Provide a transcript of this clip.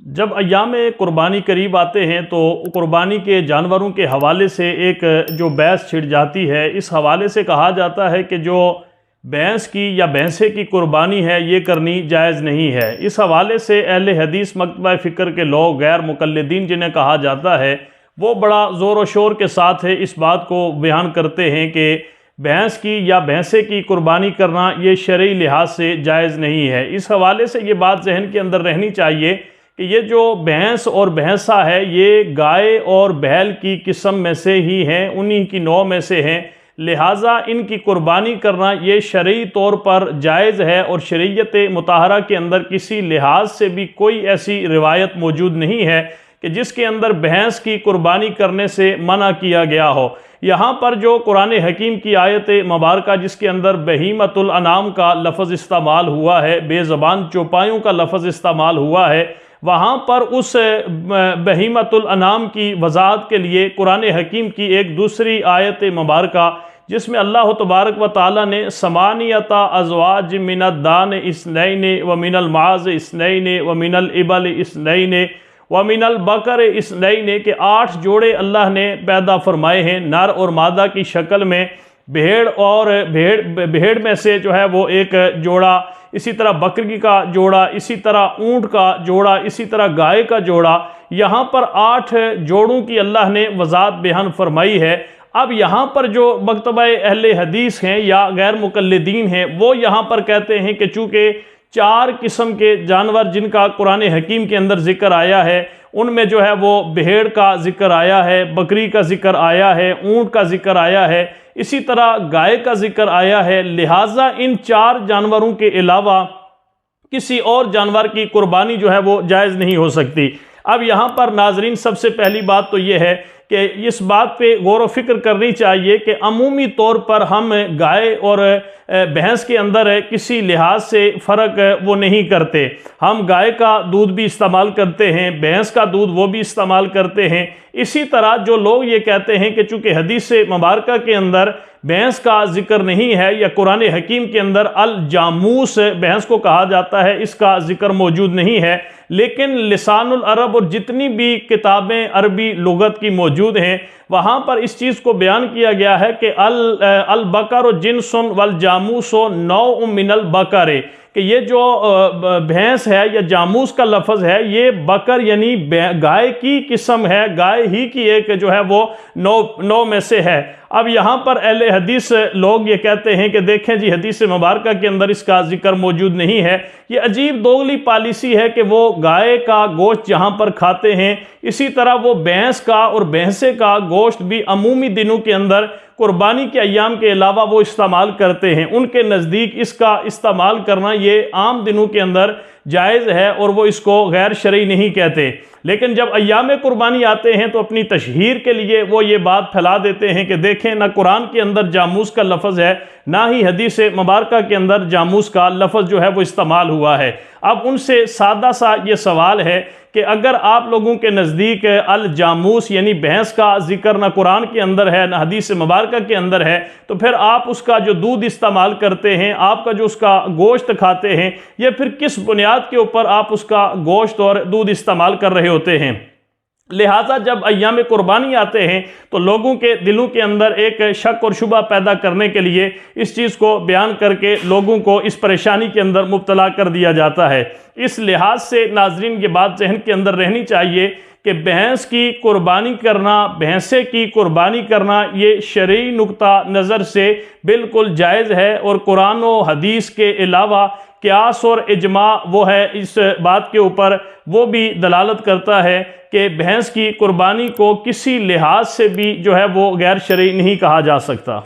جب ایام قربانی قریب آتے ہیں تو قربانی کے جانوروں کے حوالے سے ایک جو بحث چھڑ جاتی ہے، اس حوالے سے کہا جاتا ہے کہ جو بھینس کی یا بھینسے کی قربانی ہے یہ کرنی جائز نہیں ہے۔ اس حوالے سے اہل حدیث مکتبہ فکر کے لوگ، غیر مقلدین جنہیں کہا جاتا ہے، وہ بڑا زور و شور کے ساتھ اس بات کو بیان کرتے ہیں کہ بھینس کی یا بھینسے کی قربانی کرنا یہ شرعی لحاظ سے جائز نہیں ہے۔ اس حوالے سے یہ بات ذہن کے اندر رہنی چاہیے کہ یہ جو بھینس اور بھینسا ہے یہ گائے اور بیل کی قسم میں سے ہی ہیں، انہی کی نوع میں سے ہیں، لہٰذا ان کی قربانی کرنا یہ شرعی طور پر جائز ہے، اور شریعت مطہرہ کے اندر کسی لحاظ سے بھی کوئی ایسی روایت موجود نہیں ہے کہ جس کے اندر بھینس کی قربانی کرنے سے منع کیا گیا ہو۔ یہاں پر جو قرآن حکیم کی آیت مبارکہ جس کے اندر بہیمۃ الانعام کا لفظ استعمال ہوا ہے، بے زبان چوپایوں کا لفظ استعمال ہوا ہے، وہاں پر اس بہیمۃ الانعام کی وضاحت کے لیے قرآن حکیم کی ایک دوسری آیت مبارکہ جس میں اللہ تبارک و تعالیٰ نے ثمانیۃ ازواج من الدان اثنین ومن المعاز اثنین ومن الابل اثنین ومن البقر اثنین کے 8 جوڑے اللہ نے پیدا فرمائے ہیں نر اور مادہ کی شکل میں، بھیڑ میں سے جو ہے وہ ایک جوڑا، اسی طرح بکری کا جوڑا، اسی طرح اونٹ کا جوڑا، اسی طرح گائے کا جوڑا، یہاں پر 8 جوڑوں کی اللہ نے وضاحت بیان فرمائی ہے۔ اب یہاں پر جو مکتبہ اہل حدیث ہیں یا غیر مقلدین ہیں وہ یہاں پر کہتے ہیں کہ چونکہ 4 قسم کے جانور جن کا قرآن حکیم کے اندر ذکر آیا ہے، ان میں جو ہے وہ بھیڑ کا ذکر آیا ہے، بکری کا ذکر آیا ہے، اونٹ کا ذکر آیا ہے، اسی طرح گائے کا ذکر آیا ہے، لہٰذا ان 4 جانوروں کے علاوہ کسی اور جانور کی قربانی جو ہے وہ جائز نہیں ہو سکتی۔ اب یہاں پر ناظرین سب سے پہلی بات تو یہ ہے کہ اس بات پہ غور و فکر کرنی چاہیے کہ عمومی طور پر ہم گائے اور بھینس کے اندر کسی لحاظ سے فرق وہ نہیں کرتے۔ ہم گائے کا دودھ بھی استعمال کرتے ہیں، بھینس کا دودھ وہ بھی استعمال کرتے ہیں۔ اسی طرح جو لوگ یہ کہتے ہیں کہ چونکہ حدیث مبارکہ کے اندر بھینس کا ذکر نہیں ہے یا قرآن حکیم کے اندر الجاموس بھینس کو کہا جاتا ہے، اس کا ذکر موجود نہیں ہے، لیکن لسان العرب اور جتنی بھی کتابیں عربی لغت کی موجود ہیں وہاں پر اس چیز کو بیان کیا گیا ہے کہ البقر جنس والجاموس نوع من البقر، کہ یہ جو بھینس ہے یا جاموس کا لفظ ہے یہ بکر یعنی گائے کی قسم ہے، گائے ہی کی ایک جو ہے وہ نوع میں سے ہے۔ اب یہاں پر اہل حدیث لوگ یہ کہتے ہیں کہ دیکھیں جی حدیث مبارکہ کے اندر اس کا ذکر موجود نہیں ہے۔ یہ عجیب دوغلی پالیسی ہے کہ وہ گائے کا گوشت جہاں پر کھاتے ہیں اسی طرح وہ بھینس کا اور بھینسے کا گوشت بھی عمومی دنوں کے اندر قربانی کے ایام کے علاوہ وہ استعمال کرتے ہیں۔ ان کے نزدیک اس کا استعمال کرنا یہ عام دنوں کے اندر جائز ہے اور وہ اس کو غیر شرعی نہیں کہتے، لیکن جب ایام قربانی آتے ہیں تو اپنی تشہیر کے لیے وہ یہ بات پھیلا دیتے ہیں کہ دیکھیں نہ قرآن کے اندر جاموس کا لفظ ہے نہ ہی حدیث مبارکہ کے اندر جاموس کا لفظ جو ہے وہ استعمال ہوا ہے۔ اب ان سے سادہ سا یہ سوال ہے کہ اگر آپ لوگوں کے نزدیک الجاموس یعنی بھینس کا ذکر نہ قرآن کے اندر ہے نہ حدیث مبارکہ کے اندر ہے تو پھر آپ اس کا جو دودھ استعمال کرتے ہیں، آپ کا جو اس کا گوشت کھاتے ہیں، یہ پھر کس بنیاد کے اوپر آپ اس کا گوشت اور دودھ استعمال کر رہے ہوتے ہیں؟ لہٰذا جب ایام قربانی آتے ہیں تو لوگوں کے دلوں کے اندر ایک شک اور شبہ پیدا کرنے کے لیے اس چیز کو بیان کر کے لوگوں کو اس پریشانی کے اندر مبتلا کر دیا جاتا ہے۔ اس لحاظ سے ناظرین یہ بات ذہن کے اندر رہنی چاہیے کہ بھینس کی قربانی کرنا، بھینسے کی قربانی کرنا یہ شرعی نقطہ نظر سے بالکل جائز ہے، اور قرآن و حدیث کے علاوہ قیاس اور اجماع وہ ہے اس بات کے اوپر، وہ بھی دلالت کرتا ہے کہ بھینس کی قربانی کو کسی لحاظ سے بھی جو ہے وہ غیر شرعی نہیں کہا جا سکتا۔